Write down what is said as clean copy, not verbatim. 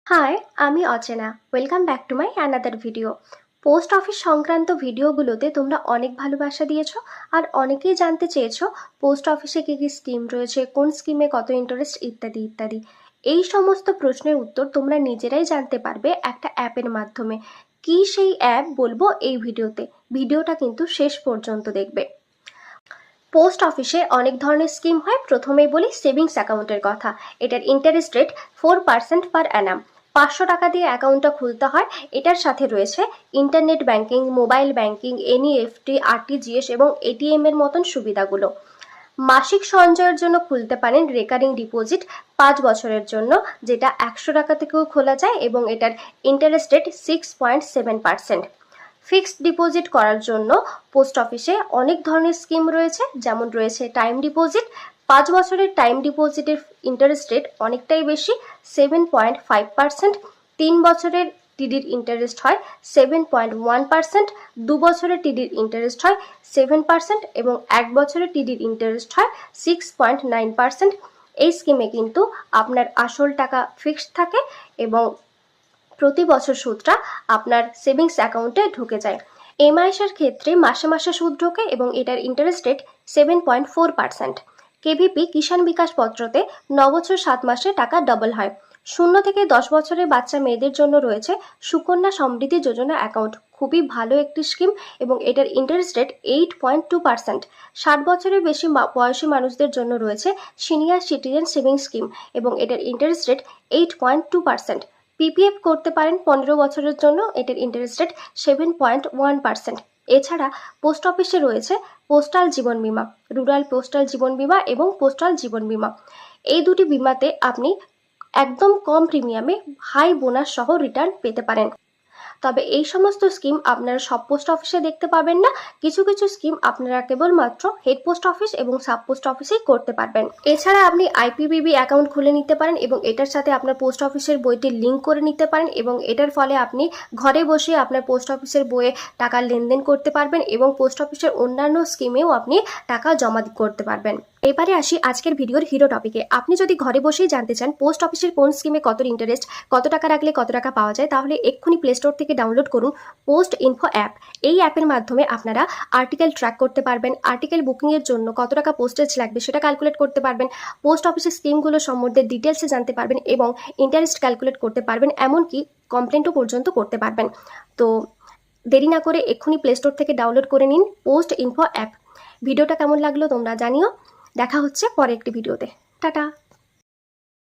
High, আমি অচেনা। Welcome back to my another video. Post office সংক্রান্ত ভিডিওগুলোতে তোমরা অনেক ভালোবাসা দিয়েছো আর অনেকেই জানতে চেয়েছো পোস্ট অফিসে কী কী স্কিম রয়েছে, কোন স্কিমে কত ইন্টারেস্ট ইত্যাদি ইত্যাদি। এই সমস্ত প্রশ্নের উত্তর তোমরা নিজেরাই জানতে পারবে একটা অ্যাপের মাধ্যমে। কী সেই অ্যাপ বলবো এই ভিডিওতে। ভিডিওটা কিন্তু শেষ পর্যন্ত দেখবে। পোস্ট অফিসে অনেক ধরনের স্কিম হয়। প্রথমেই বলি সেভিংস অ্যাকাউন্টের কথা। এটার ইন্টারেস্ট রেট 4% পার অ্যানাম। 500 টাকা দিয়ে অ্যাকাউন্টটা খুলতে হয়। এটার সাথে রয়েছে internet banking, mobile banking, NEFT, RTGS এবং এটিএম এর মতন সুবিধাগুলো। মাসিক সঞ্চয়ের জন্য খুলতে পারেন রেকারিং ডিপোজিট 5 বছরের জন্য, যেটা 100 টাকা থেকেও খোলা যায় এবং এটার ইন্টারেস্ট রেট 6.7%। ফিক্সড ডিপোজিট করার জন্য পোস্ট অফিসে অনেক ধরনের স্কিম রয়েছে, যেমন রয়েছে টাইম ডিপোজিট। 5 বছরের টাইম ডিপোজিটের ইন্টারেস্ট রেট অনেকটাই বেশি, 7.5%। 3 বছরের টিডির ইন্টারেস্ট হয় 7.1%। 2 বছরের টিডির ইন্টারেস্ট হয় 7% এবং 1 বছরের টিডির ইন্টারেস্ট হয় 6.9%। এই স্কিমে কিন্তু আপনার আসল টাকা ফিক্সড থাকে এবং প্রতি বছর সুদটা আপনার সেভিংস অ্যাকাউন্টে ঢুকে যায়। এমআইএসের ক্ষেত্রে মাসে মাসে সুদ ঢোকে এবং এটার ইন্টারেস্ট রেট 7.4%। কেভিপি কিষাণ বিকাশ পত্রতে 9 বছর 7 মাসে টাকা ডবল হয়। 0 থেকে 10 বছরের বাচ্চা মেয়েদের জন্য রয়েছে সুকন্যা সমৃদ্ধি যোজনা অ্যাকাউন্ট। খুবই ভালো একটি স্কিম এবং এটার ইন্টারেস্ট রেট 8.2%। 60 বছরের বেশি বয়সী মানুষদের জন্য রয়েছে সিনিয়র সিটিজেন সেভিংস স্কিম এবং এটার ইন্টারেস্ট রেট 8.2%। পিপিএফ করতে পারেন 15 বছরের জন্য, এটার ইন্টারেস্ট রেট 7.1%। এছাড়া পোস্ট অফিসে রয়েছে পোস্টাল জীবন বীমা, রুরাল পোস্টাল জীবন বীমা এবং পোস্টাল জীবন বীমা। এই দুটি বীমাতে আপনি একদম কম প্রিমিয়ামে হাই বোনাস সহ রিটার্ন পেতে পারেন। তবে এই সমস্ত স্কিম আপনারা সব পোস্ট অফিসে দেখতে পাবেন না। কিছু কিছু স্কিম আপনারা কেবলমাত্র হেড পোস্ট অফিস এবং সাব পোস্ট অফিসেই করতে পারবেন। এছাড়া আপনি আইপিবিবি অ্যাকাউন্ট খুলে নিতে পারেন এবং এটার সাথে আপনার পোস্ট অফিসের বইটি লিঙ্ক করে নিতে পারেন এবং এটার ফলে আপনি ঘরে বসে আপনার পোস্ট অফিসের বইয়ে টাকার লেনদেন করতে পারবেন এবং পোস্ট অফিসের অন্যান্য স্কিমেও আপনি টাকা জমা করতে পারবেন। এবারে আসি আজকের ভিডিওর হিরো টপিকে। আপনি যদি ঘরে বসেই জানতে চান পোস্ট অফিসের কোন স্কিমে কত ইন্টারেস্ট, কত টাকা রাখলে কত টাকা পাওয়া যায়, তাহলে এক্ষুনি প্লে স্টোর থেকে ডাউনলোড করুন পোস্ট ইনফো অ্যাপ। এই অ্যাপের মাধ্যমে আপনারা আর্টিকেল ট্র্যাক করতে পারবেন, আর্টিকেল বুকিংয়ের জন্য কত টাকা পোস্টেজ লাগবে সেটা ক্যালকুলেট করতে পারবেন, পোস্ট অফিসের স্কিমগুলো সম্বন্ধে ডিটেলসে জানতে পারবেন এবং ইন্টারেস্ট ক্যালকুলেট করতে পারবেন, এমনকি কমপ্লেন্টও পর্যন্ত করতে পারবেন। তো দেরি না করে এক্ষুনি প্লে স্টোর থেকে ডাউনলোড করে নিন পোস্ট ইনফো অ্যাপ। ভিডিওটা কেমন লাগলো তোমরা জানিও। দেখা হচ্ছে পরে একটি ভিডিওতে। টাটা।